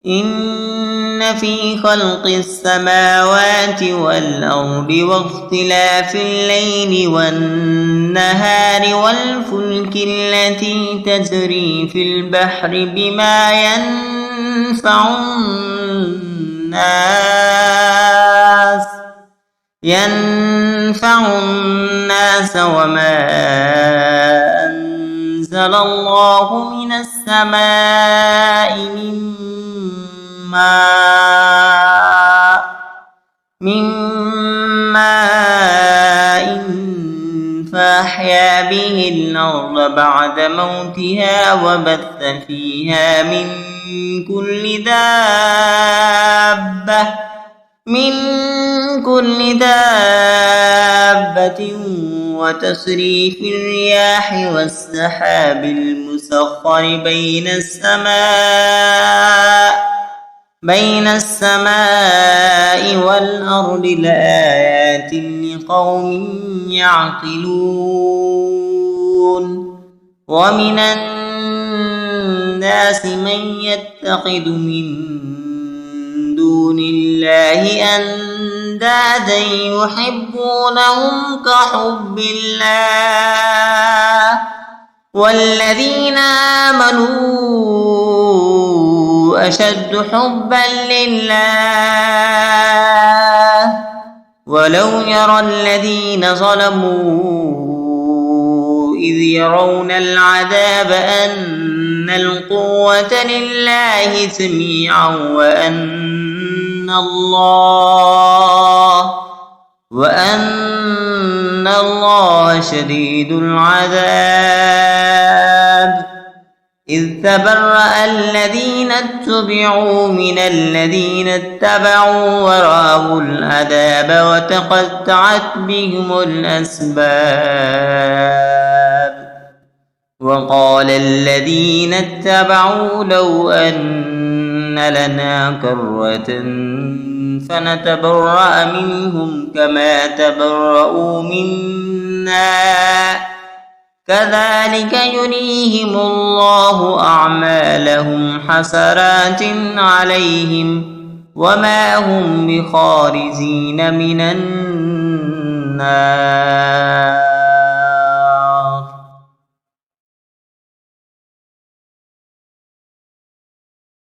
إن في خلق السماوات والأرض واختلاف الليل والنهار والفلك التي تجري في البحر بما ينفع الناس وما أنزل الله من السماء من ماء فأحيا به الأرض بعد موتها وبث فيها من كل دابة وتصريف الرياح والسحاب المسخر بين السماء والأرض لآيات لقوم يعقلون ومن الناس من يتخذ من دون الله أندادا يحبونهم كحب الله والذين آمنوا أشد حبا لله ولو يرى الذين ظلموا إذ يرون العذاب أن القوة لله جميعا وأن الله شديد العذاب إذ تبرأ الذين اتبعوا من الذين اتبعوا ورأوا العذاب وتقطعت بهم الأسباب وقال الذين اتبعوا لو أن لنا كرة فنتبرأ منهم كما تبرأوا منا كذلك يريهم الله أعمالهم حسرات عليهم وما هم بخارجين من النار.